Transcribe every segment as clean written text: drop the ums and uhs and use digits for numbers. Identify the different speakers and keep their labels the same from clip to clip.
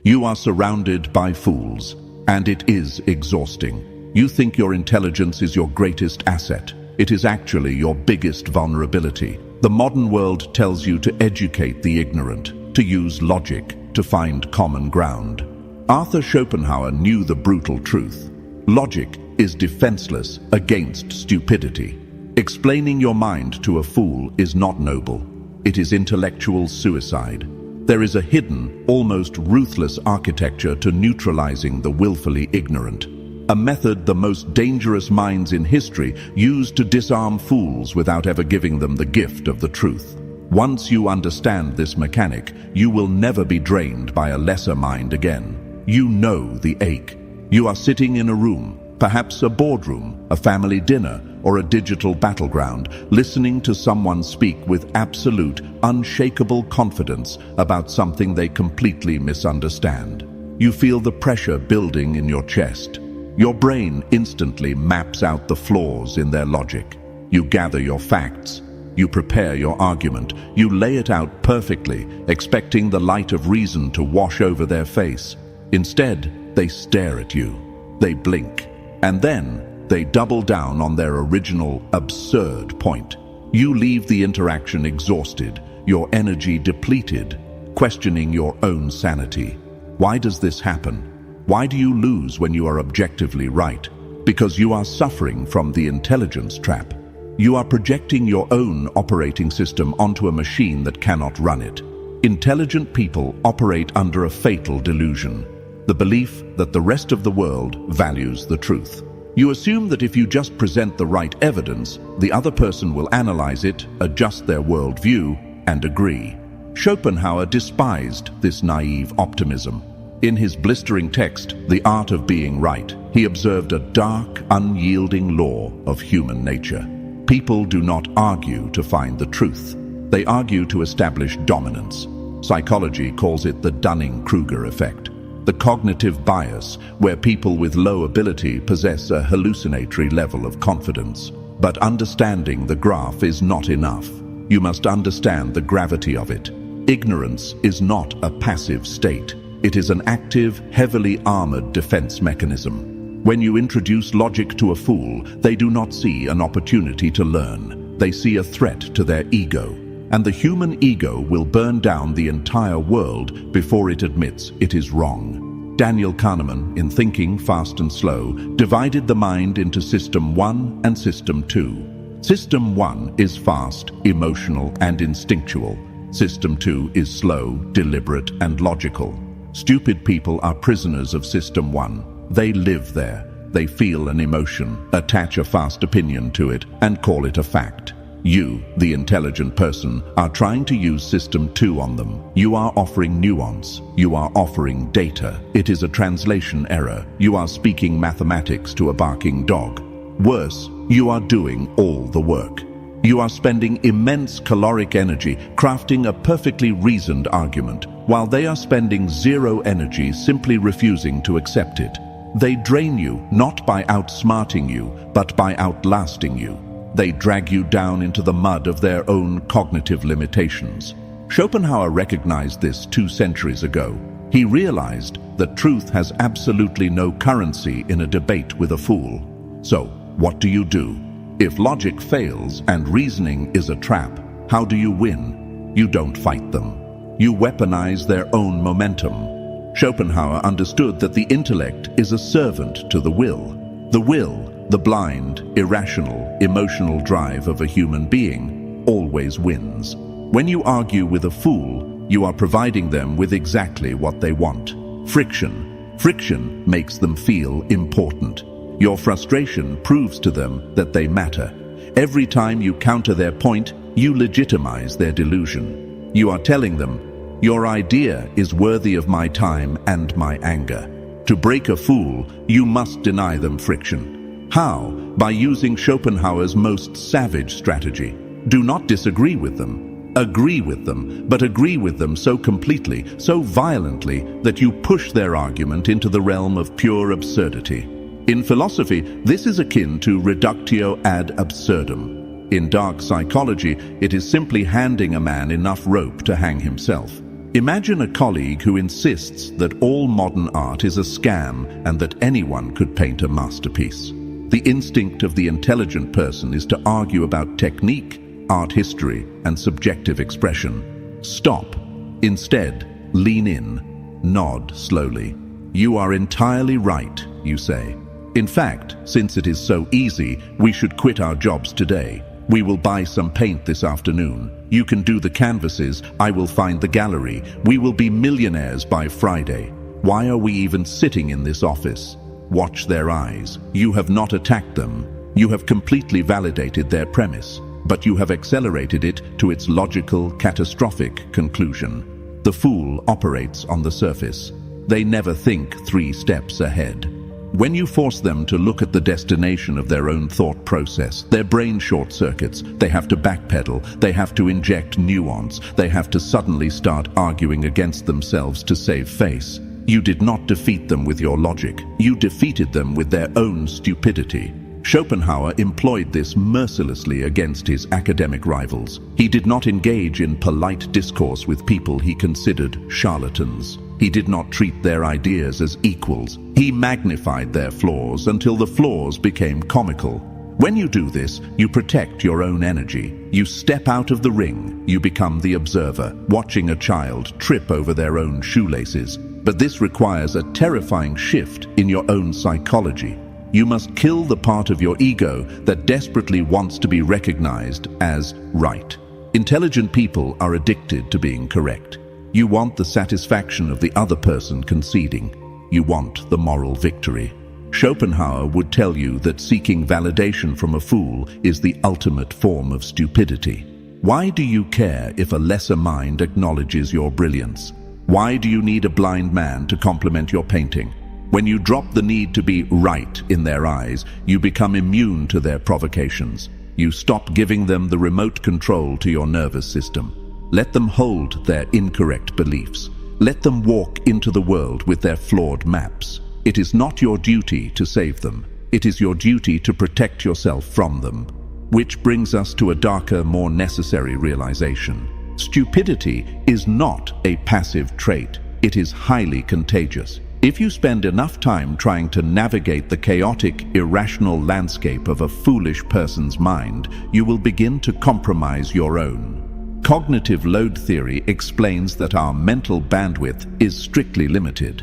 Speaker 1: You are surrounded by fools, and it is exhausting. You think your intelligence is your greatest asset. It is actually your biggest vulnerability. The modern world tells you to educate the ignorant, to use logic, to find common ground. Arthur Schopenhauer knew the brutal truth. Logic is defenseless against stupidity. Explaining your mind to a fool is not noble. It is intellectual suicide. There is a hidden, almost ruthless architecture to neutralizing the willfully ignorant. A method the most dangerous minds in history used to disarm fools without ever giving them the gift of the truth. Once you understand this mechanic, you will never be drained by a lesser mind again. You know the ache. You are sitting in a room, perhaps a boardroom, a family dinner, or a digital battleground, listening to someone speak with absolute, unshakable confidence about something they completely misunderstand. You feel the pressure building in your chest. Your brain instantly maps out the flaws in their logic. You gather your facts. You prepare your argument. You lay it out perfectly, expecting the light of reason to wash over their face. Instead, they stare at you. They blink. And then they double down on their original, absurd point. You leave the interaction exhausted, your energy depleted, questioning your own sanity. Why does this happen? Why do you lose when you are objectively right? Because you are suffering from the intelligence trap. You are projecting your own operating system onto a machine that cannot run it. Intelligent people operate under a fatal delusion, the belief that the rest of the world values the truth. You assume that if you just present the right evidence, the other person will analyze it, adjust their worldview, and agree. Schopenhauer despised this naive optimism. In his blistering text, The Art of Being Right, he observed a dark, unyielding law of human nature. People do not argue to find the truth. They argue to establish dominance. Psychology calls it the Dunning-Kruger Effect, the cognitive bias where people with low ability possess a hallucinatory level of confidence. But understanding the graph is not enough. You must understand the gravity of it. Ignorance is not a passive state. It is an active, heavily armored defense mechanism. When you introduce logic to a fool, they do not see an opportunity to learn. They see a threat to their ego. And the human ego will burn down the entire world before it admits it is wrong. Daniel Kahneman, in Thinking, Fast and Slow, divided the mind into System 1 and System 2. System 1 is fast, emotional, and instinctual. System 2 is slow, deliberate, and logical. Stupid people are prisoners of System 1. They live there. They feel an emotion, attach a fast opinion to it, and call it a fact. You, the intelligent person, are trying to use System 2 on them. You are offering nuance. You are offering data. It is a translation error. You are speaking mathematics to a barking dog. Worse, you are doing all the work. You are spending immense caloric energy crafting a perfectly reasoned argument, while they are spending zero energy simply refusing to accept it. They drain you not by outsmarting you, but by outlasting you. They drag you down into the mud of their own cognitive limitations. Schopenhauer recognized this 2 centuries ago. He realized that truth has absolutely no currency in a debate with a fool. So, what do you do? If logic fails and reasoning is a trap, how do you win? You don't fight them. You weaponize their own momentum. Schopenhauer understood that the intellect is a servant to the will. The will, the blind, irrational, emotional drive of a human being, always wins. When you argue with a fool, you are providing them with exactly what they want. Friction. Friction makes them feel important. Your frustration proves to them that they matter. Every time you counter their point, you legitimize their delusion. You are telling them, your idea is worthy of my time and my anger. To break a fool, you must deny them friction. How? By using Schopenhauer's most savage strategy. Do not disagree with them. Agree with them, but agree with them so completely, so violently, that you push their argument into the realm of pure absurdity. In philosophy, this is akin to reductio ad absurdum. In dark psychology, it is simply handing a man enough rope to hang himself. Imagine a colleague who insists that all modern art is a scam and that anyone could paint a masterpiece. The instinct of the intelligent person is to argue about technique, art history, and subjective expression. Stop. Instead, lean in. Nod slowly. You are entirely right, you say. In fact, since it is so easy, we should quit our jobs today. We will buy some paint this afternoon. You can do the canvases, I will find the gallery. We will be millionaires by Friday. Why are we even sitting in this office? Watch their eyes. You have not attacked them. You have completely validated their premise, but you have accelerated it to its logical, catastrophic conclusion. The fool operates on the surface. They never think 3 steps ahead. When you force them to look at the destination of their own thought process, their brain short-circuits, they have to backpedal, they have to inject nuance, they have to suddenly start arguing against themselves to save face. You did not defeat them with your logic, you defeated them with their own stupidity. Schopenhauer employed this mercilessly against his academic rivals. He did not engage in polite discourse with people he considered charlatans. He did not treat their ideas as equals. He magnified their flaws until the flaws became comical. When you do this, you protect your own energy. You step out of the ring. You become the observer, watching a child trip over their own shoelaces. But this requires a terrifying shift in your own psychology. You must kill the part of your ego that desperately wants to be recognized as right. Intelligent people are addicted to being correct. You want the satisfaction of the other person conceding. You want the moral victory. Schopenhauer would tell you that seeking validation from a fool is the ultimate form of stupidity. Why do you care if a lesser mind acknowledges your brilliance? Why do you need a blind man to compliment your painting? When you drop the need to be right in their eyes, you become immune to their provocations. You stop giving them the remote control to your nervous system. Let them hold their incorrect beliefs. Let them walk into the world with their flawed maps. It is not your duty to save them. It is your duty to protect yourself from them. Which brings us to a darker, more necessary realization. Stupidity is not a passive trait. It is highly contagious. If you spend enough time trying to navigate the chaotic, irrational landscape of a foolish person's mind, you will begin to compromise your own. Cognitive load theory explains that our mental bandwidth is strictly limited.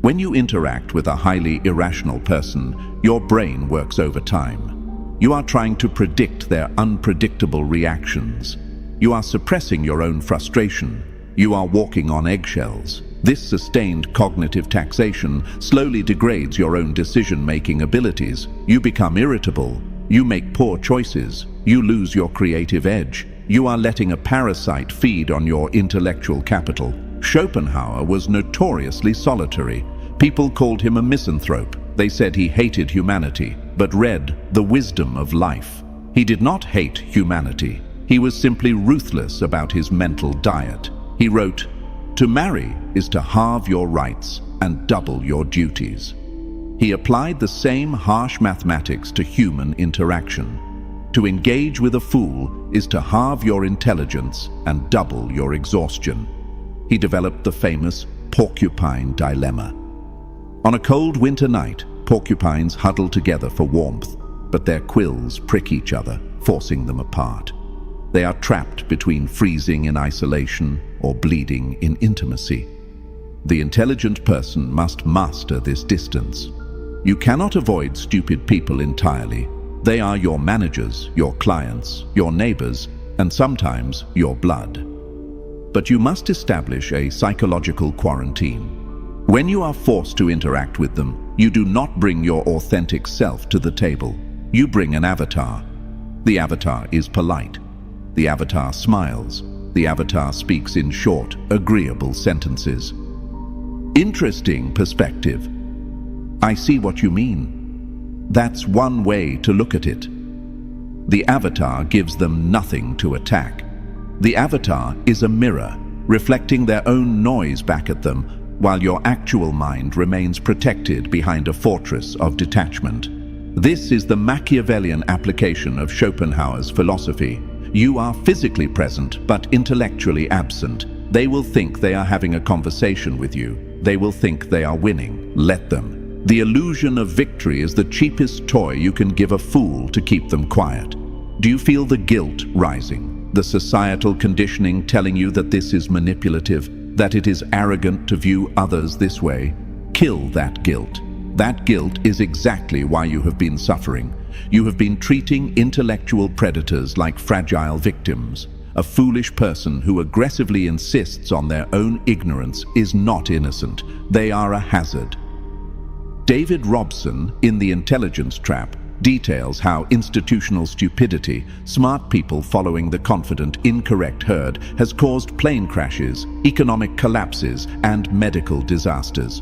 Speaker 1: When you interact with a highly irrational person, your brain works overtime. You are trying to predict their unpredictable reactions. You are suppressing your own frustration. You are walking on eggshells. This sustained cognitive taxation slowly degrades your own decision-making abilities. You become irritable. You make poor choices. You lose your creative edge. You are letting a parasite feed on your intellectual capital. Schopenhauer was notoriously solitary. People called him a misanthrope. They said he hated humanity, but read the wisdom of life. He did not hate humanity. He was simply ruthless about his mental diet. He wrote, "To marry is to halve your rights and double your duties." He applied the same harsh mathematics to human interaction. To engage with a fool is to halve your intelligence and double your exhaustion. He developed the famous porcupine dilemma. On a cold winter night, porcupines huddle together for warmth, but their quills prick each other, forcing them apart. They are trapped between freezing in isolation or bleeding in intimacy. The intelligent person must master this distance. You cannot avoid stupid people entirely. They are your managers, your clients, your neighbors, and sometimes your blood. But you must establish a psychological quarantine. When you are forced to interact with them, you do not bring your authentic self to the table. You bring an avatar. The avatar is polite. The avatar smiles. The avatar speaks in short, agreeable sentences. Interesting perspective. I see what you mean. That's one way to look at it. The avatar gives them nothing to attack. The avatar is a mirror, reflecting their own noise back at them, while your actual mind remains protected behind a fortress of detachment. This is the Machiavellian application of Schopenhauer's philosophy. You are physically present, but intellectually absent. They will think they are having a conversation with you. They will think they are winning. Let them. The illusion of victory is the cheapest toy you can give a fool to keep them quiet. Do you feel the guilt rising? The societal conditioning telling you that this is manipulative, that it is arrogant to view others this way? Kill that guilt. That guilt is exactly why you have been suffering. You have been treating intellectual predators like fragile victims. A foolish person who aggressively insists on their own ignorance is not innocent. They are a hazard. David Robson, in The Intelligence Trap, details how institutional stupidity, smart people following the confident, incorrect herd, has caused plane crashes, economic collapses, and medical disasters.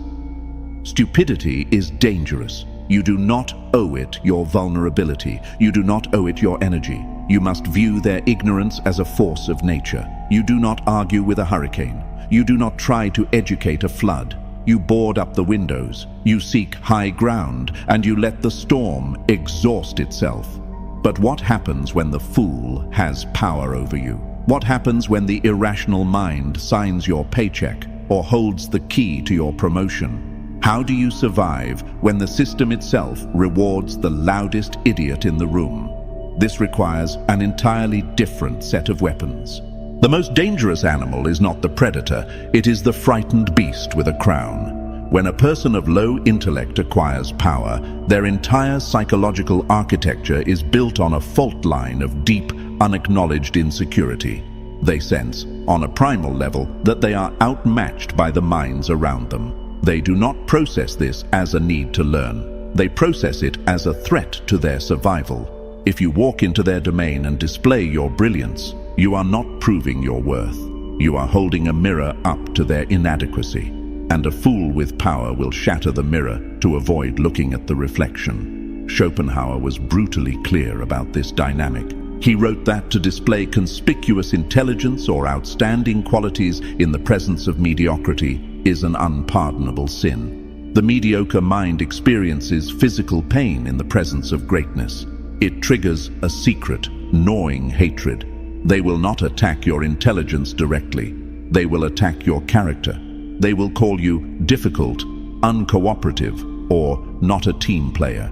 Speaker 1: Stupidity is dangerous. You do not owe it your vulnerability. You do not owe it your energy. You must view their ignorance as a force of nature. You do not argue with a hurricane. You do not try to educate a flood. You board up the windows. You seek high ground, and you let the storm exhaust itself. But what happens when the fool has power over you? What happens when the irrational mind signs your paycheck or holds the key to your promotion? How do you survive when the system itself rewards the loudest idiot in the room? This requires an entirely different set of weapons. The most dangerous animal is not the predator, it is the frightened beast with a crown. When a person of low intellect acquires power, their entire psychological architecture is built on a fault line of deep, unacknowledged insecurity. They sense, on a primal level, that they are outmatched by the minds around them. They do not process this as a need to learn. They process it as a threat to their survival. If you walk into their domain and display your brilliance, you are not proving your worth. You are holding a mirror up to their inadequacy. And a fool with power will shatter the mirror to avoid looking at the reflection. Schopenhauer was brutally clear about this dynamic. He wrote that to display conspicuous intelligence or outstanding qualities in the presence of mediocrity is an unpardonable sin. The mediocre mind experiences physical pain in the presence of greatness. It triggers a secret, gnawing hatred. They will not attack your intelligence directly. They will attack your character. They will call you difficult, uncooperative, or not a team player.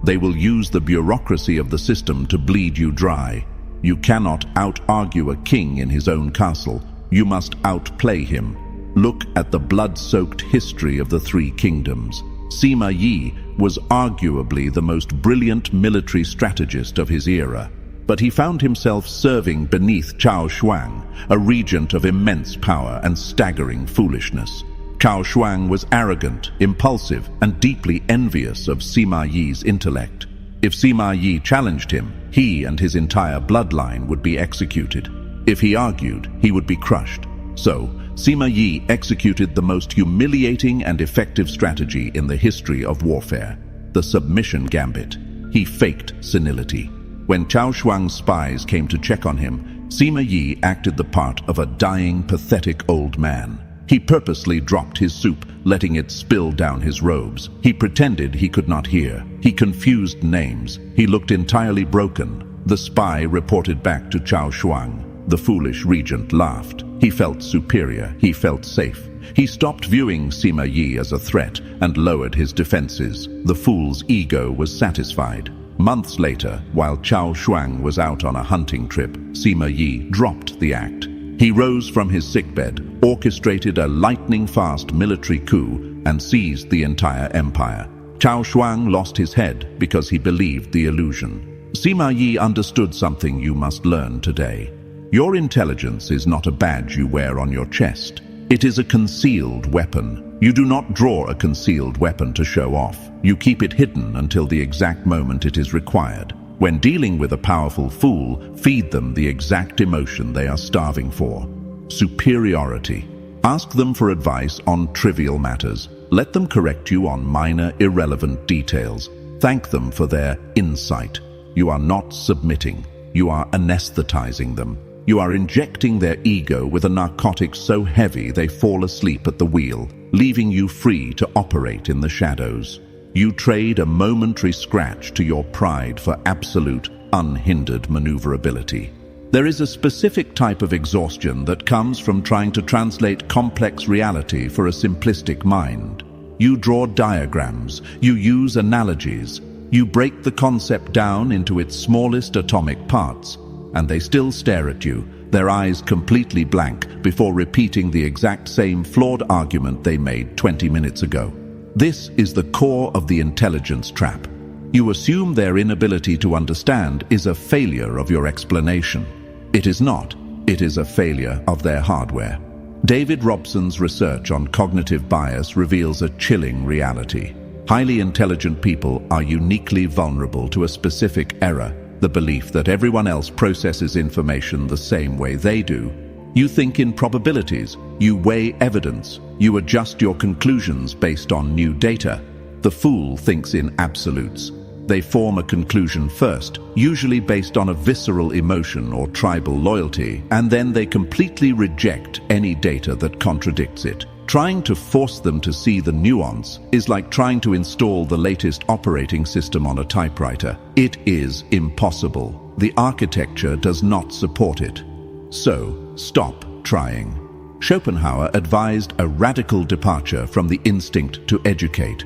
Speaker 1: They will use the bureaucracy of the system to bleed you dry. You cannot out-argue a king in his own castle. You must outplay him. Look at the blood-soaked history of the Three Kingdoms. Sima Yi was arguably the most brilliant military strategist of his era, but he found himself serving beneath Cao Shuang, a regent of immense power and staggering foolishness. Cao Shuang was arrogant, impulsive, and deeply envious of Sima Yi's intellect. If Sima Yi challenged him, he and his entire bloodline would be executed. If he argued, he would be crushed. So, Sima Yi executed the most humiliating and effective strategy in the history of warfare, the submission gambit. He faked senility. When Cao Shuang's spies came to check on him, Sima Yi acted the part of a dying, pathetic old man. He purposely dropped his soup, letting it spill down his robes. He pretended he could not hear. He confused names. He looked entirely broken. The spy reported back to Cao Shuang. The foolish regent laughed. He felt superior. He felt safe. He stopped viewing Sima Yi as a threat and lowered his defenses. The fool's ego was satisfied. Months later, while Cao Shuang was out on a hunting trip, Sima Yi dropped the act. He rose from his sickbed, orchestrated a lightning-fast military coup, and seized the entire empire. Cao Shuang lost his head because he believed the illusion. Sima Yi understood something you must learn today. Your intelligence is not a badge you wear on your chest. It is a concealed weapon. You do not draw a concealed weapon to show off. You keep it hidden until the exact moment it is required. When dealing with a powerful fool, feed them the exact emotion they are starving for. Superiority. Ask them for advice on trivial matters. Let them correct you on minor, irrelevant details. Thank them for their insight. You are not submitting. You are anesthetizing them. You are injecting their ego with a narcotic so heavy they fall asleep at the wheel, leaving you free to operate in the shadows. You trade a momentary scratch to your pride for absolute, unhindered maneuverability. There is a specific type of exhaustion that comes from trying to translate complex reality for a simplistic mind. You draw diagrams, you use analogies, you break the concept down into its smallest atomic parts, and they still stare at you, their eyes completely blank, before repeating the exact same flawed argument they made 20 minutes ago. This is the core of the intelligence trap. You assume their inability to understand is a failure of your explanation. It is not. It is a failure of their hardware. David Robson's research on cognitive bias reveals a chilling reality. Highly intelligent people are uniquely vulnerable to a specific error, the belief that everyone else processes information the same way they do. You think in probabilities, you weigh evidence, you adjust your conclusions based on new data. The fool thinks in absolutes. They form a conclusion first, usually based on a visceral emotion or tribal loyalty, and then they completely reject any data that contradicts it. Trying to force them to see the nuance is like trying to install the latest operating system on a typewriter. It is impossible. The architecture does not support it. So, stop trying. Schopenhauer advised a radical departure from the instinct to educate.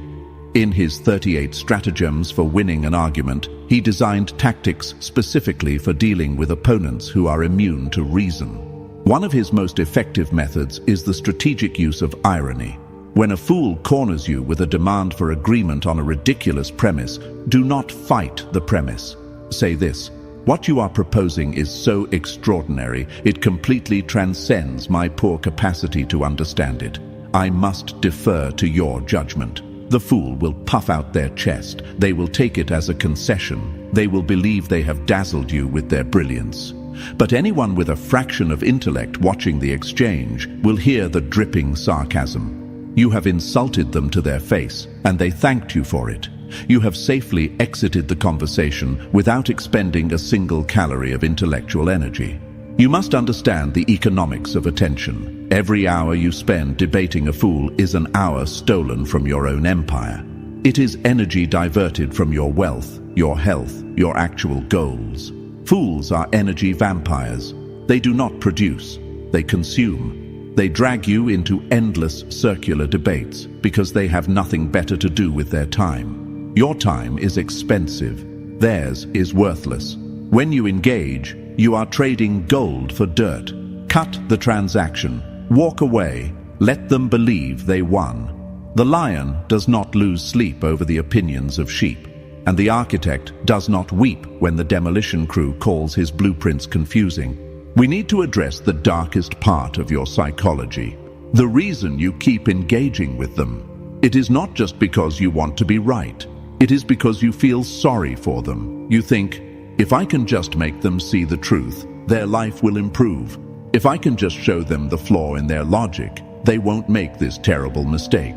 Speaker 1: In his 38 stratagems for winning an argument, he designed tactics specifically for dealing with opponents who are immune to reason. One of his most effective methods is the strategic use of irony. When a fool corners you with a demand for agreement on a ridiculous premise, do not fight the premise. Say this: "What you are proposing is so extraordinary, it completely transcends my poor capacity to understand it. I must defer to your judgment." The fool will puff out their chest. They will take it as a concession. They will believe they have dazzled you with their brilliance. But anyone with a fraction of intellect watching the exchange will hear the dripping sarcasm. You have insulted them to their face, and they thanked you for it. You have safely exited the conversation without expending a single calorie of intellectual energy. You must understand the economics of attention. Every hour you spend debating a fool is an hour stolen from your own empire. It is energy diverted from your wealth, your health, your actual goals. Fools are energy vampires. They do not produce, they consume. They drag you into endless circular debates because they have nothing better to do with their time. Your time is expensive. Theirs is worthless. When you engage, you are trading gold for dirt. Cut the transaction. Walk away. Let them believe they won. The lion does not lose sleep over the opinions of sheep, and the architect does not weep when the demolition crew calls his blueprints confusing. We need to address the darkest part of your psychology. The reason you keep engaging with them. It is not just because you want to be right. It is because you feel sorry for them. You think, if I can just make them see the truth, their life will improve. If I can just show them the flaw in their logic, they won't make this terrible mistake.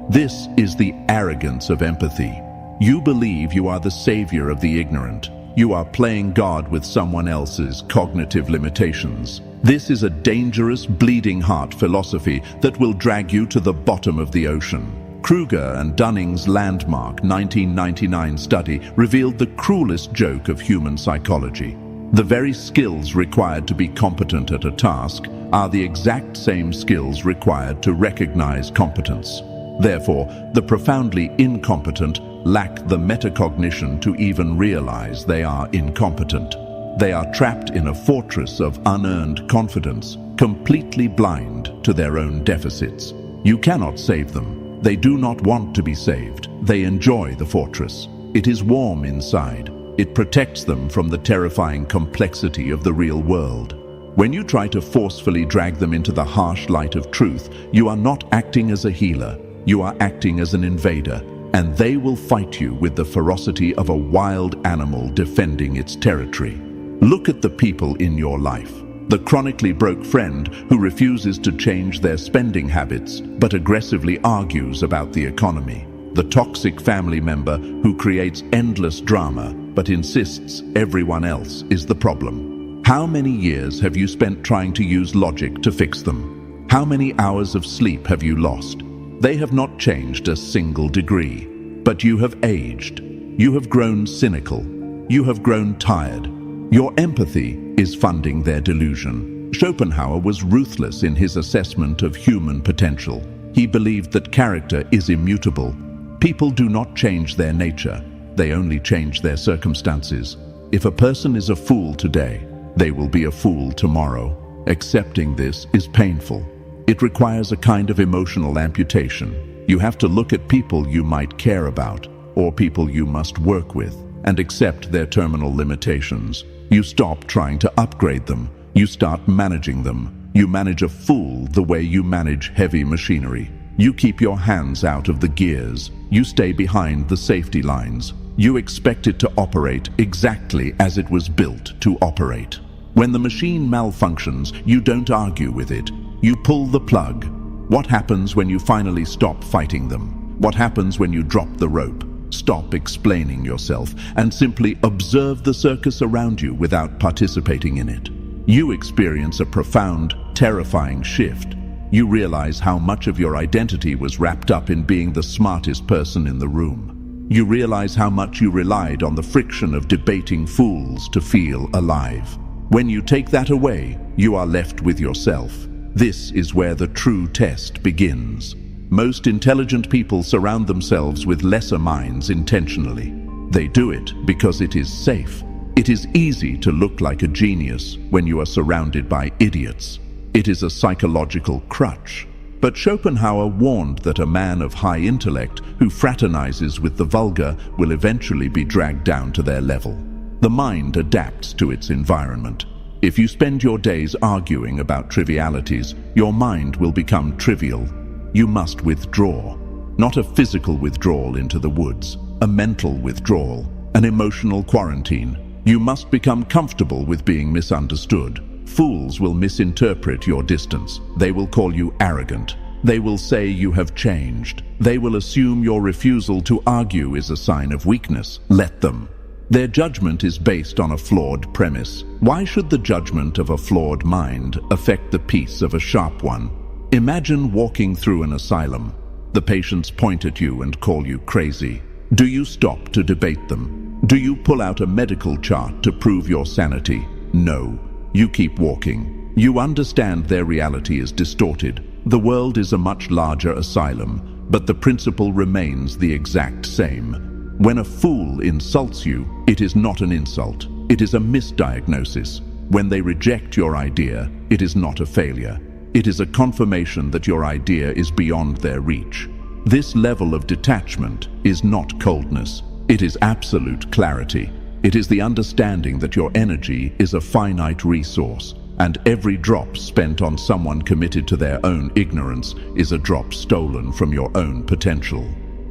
Speaker 1: This is the arrogance of empathy. You believe you are the savior of the ignorant. You are playing God with someone else's cognitive limitations. This is a dangerous, bleeding heart philosophy that will drag you to the bottom of the ocean. Kruger and Dunning's landmark 1999 study revealed the cruelest joke of human psychology. The very skills required to be competent at a task are the exact same skills required to recognize competence. Therefore, the profoundly incompetent lack the metacognition to even realize they are incompetent. They are trapped in a fortress of unearned confidence, completely blind to their own deficits. You cannot save them. They do not want to be saved. They enjoy the fortress. It is warm inside. It protects them from the terrifying complexity of the real world. When you try to forcefully drag them into the harsh light of truth, you are not acting as a healer. You are acting as an invader, and they will fight you with the ferocity of a wild animal defending its territory. Look at the people in your life. The chronically broke friend who refuses to change their spending habits but aggressively argues about the economy. The toxic family member who creates endless drama but insists everyone else is the problem. How many years have you spent trying to use logic to fix them? How many hours of sleep have you lost? They have not changed a single degree, but you have aged. You have grown cynical. You have grown tired. Your empathy is funding their delusion. Schopenhauer was ruthless in his assessment of human potential. He believed that character is immutable. People do not change their nature, they only change their circumstances. If a person is a fool today, they will be a fool tomorrow. Accepting this is painful. It requires a kind of emotional amputation. You have to look at people you might care about, or people you must work with, and accept their terminal limitations. You stop trying to upgrade them. You start managing them. You manage a fool the way you manage heavy machinery. You keep your hands out of the gears. You stay behind the safety lines. You expect it to operate exactly as it was built to operate. When the machine malfunctions, you don't argue with it. You pull the plug. What happens when you finally stop fighting them? What happens when you drop the rope? Stop explaining yourself and simply observe the circus around you without participating in it. You experience a profound, terrifying shift. You realize how much of your identity was wrapped up in being the smartest person in the room. You realize how much you relied on the friction of debating fools to feel alive. When you take that away, you are left with yourself. This is where the true test begins. Most intelligent people surround themselves with lesser minds intentionally. They do it because it is safe. It is easy to look like a genius when you are surrounded by idiots. It is a psychological crutch. But Schopenhauer warned that a man of high intellect who fraternizes with the vulgar will eventually be dragged down to their level. The mind adapts to its environment. If you spend your days arguing about trivialities, your mind will become trivial. You must withdraw. Not a physical withdrawal into the woods, a mental withdrawal, an emotional quarantine. You must become comfortable with being misunderstood. Fools will misinterpret your distance. They will call you arrogant. They will say you have changed. They will assume your refusal to argue is a sign of weakness. Let them. Their judgment is based on a flawed premise. Why should the judgment of a flawed mind affect the peace of a sharp one? Imagine walking through an asylum. The patients point at you and call you crazy. Do you stop to debate them? Do you pull out a medical chart to prove your sanity? No. You keep walking. You understand their reality is distorted. The world is a much larger asylum, but the principle remains the exact same. When a fool insults you, it is not an insult. It is a misdiagnosis. When they reject your idea, it is not a failure. It is a confirmation that your idea is beyond their reach. This level of detachment is not coldness. It is absolute clarity. It is the understanding that your energy is a finite resource, and every drop spent on someone committed to their own ignorance is a drop stolen from your own potential.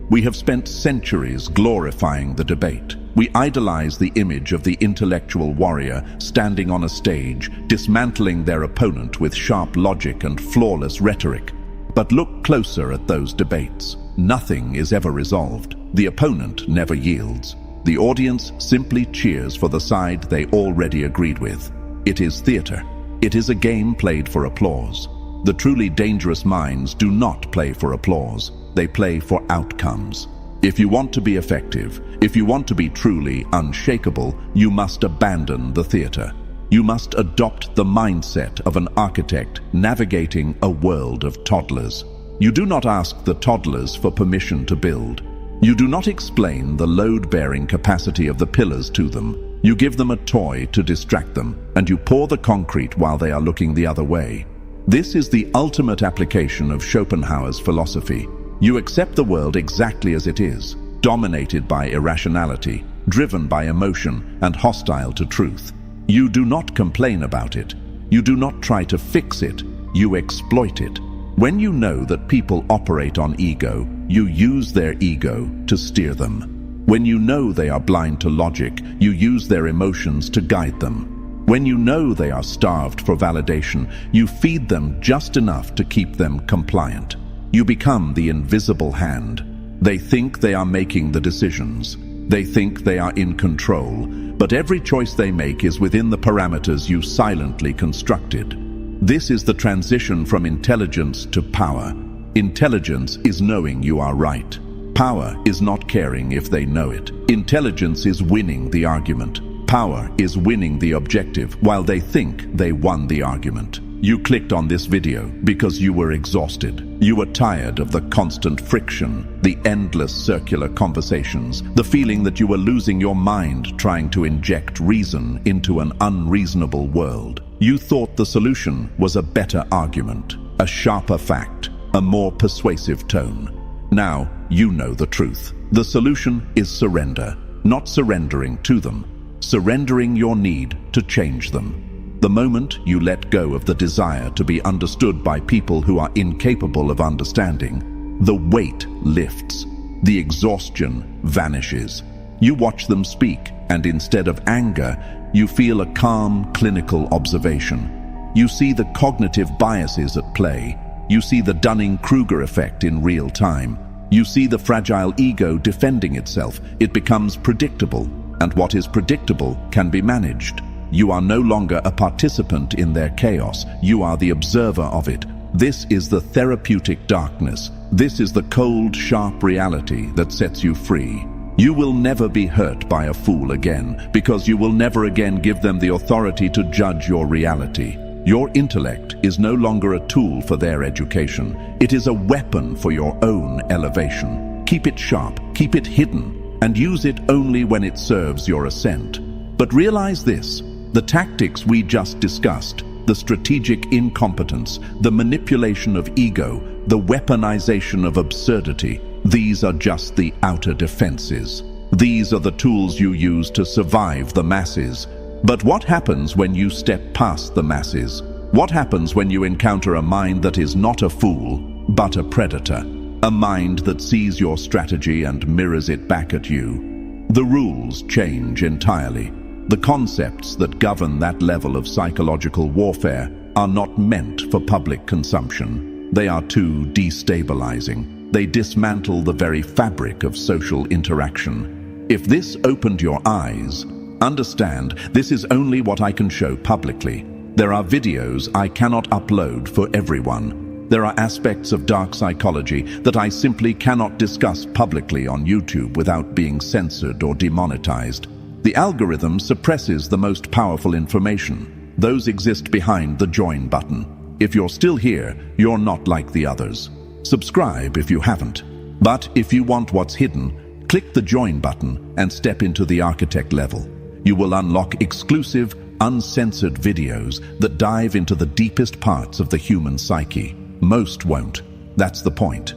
Speaker 1: We have spent centuries glorifying the debate. We idolize the image of the intellectual warrior standing on a stage, dismantling their opponent with sharp logic and flawless rhetoric. But look closer at those debates. Nothing is ever resolved. The opponent never yields. The audience simply cheers for the side they already agreed with. It is theater. It is a game played for applause. The truly dangerous minds do not play for applause. They play for outcomes. If you want to be effective, if you want to be truly unshakable, you must abandon the theater. You must adopt the mindset of an architect navigating a world of toddlers. You do not ask the toddlers for permission to build. You do not explain the load-bearing capacity of the pillars to them. You give them a toy to distract them, and you pour the concrete while they are looking the other way. This is the ultimate application of Schopenhauer's philosophy. You accept the world exactly as it is, dominated by irrationality, driven by emotion, and hostile to truth. You do not complain about it. You do not try to fix it. You exploit it. When you know that people operate on ego, you use their ego to steer them. When you know they are blind to logic, you use their emotions to guide them. When you know they are starved for validation, you feed them just enough to keep them compliant. You become the invisible hand. They think they are making the decisions. They think they are in control, but every choice they make is within the parameters you silently constructed. This is the transition from intelligence to power. Intelligence is knowing you are right. Power is not caring if they know it. Intelligence is winning the argument. power is winning the objective while they think they won the argument. You clicked on this video because you were exhausted. You were tired of the constant friction, the endless circular conversations, the feeling that you were losing your mind trying to inject reason into an unreasonable world. You thought the solution was a better argument, a sharper fact, a more persuasive tone. Now you know the truth. The solution is surrender, not surrendering to them, surrendering your need to change them. The moment you let go of the desire to be understood by people who are incapable of understanding, the weight lifts, the exhaustion vanishes. You watch them speak, and instead of anger, you feel a calm, clinical observation. You see the cognitive biases at play. You see the Dunning-Kruger effect in real time. You see the fragile ego defending itself. It becomes predictable, and what is predictable can be managed. You are no longer a participant in their chaos. You are the observer of it. This is the therapeutic darkness. This is the cold, sharp reality that sets you free. You will never be hurt by a fool again, because you will never again give them the authority to judge your reality. Your intellect is no longer a tool for their education. It is a weapon for your own elevation. Keep it sharp, keep it hidden, and use it only when it serves your ascent. But realize this. The tactics we just discussed, the strategic incompetence, the manipulation of ego, the weaponization of absurdity, these are just the outer defenses. These are the tools you use to survive the masses. But what happens when you step past the masses? What happens when you encounter a mind that is not a fool, but a predator? A mind that sees your strategy and mirrors it back at you? The rules change entirely. The concepts that govern that level of psychological warfare are not meant for public consumption. They are too destabilizing. They dismantle the very fabric of social interaction. If this opened your eyes, understand this is only what I can show publicly. There are videos I cannot upload for everyone. There are aspects of dark psychology that I simply cannot discuss publicly on YouTube without being censored or demonetized. The algorithm suppresses the most powerful information. Those exist behind the join button. If you're still here, you're not like the others. Subscribe if you haven't. But if you want what's hidden, click the join button and step into the architect level. You will unlock exclusive, uncensored videos that dive into the deepest parts of the human psyche. Most won't. That's the point.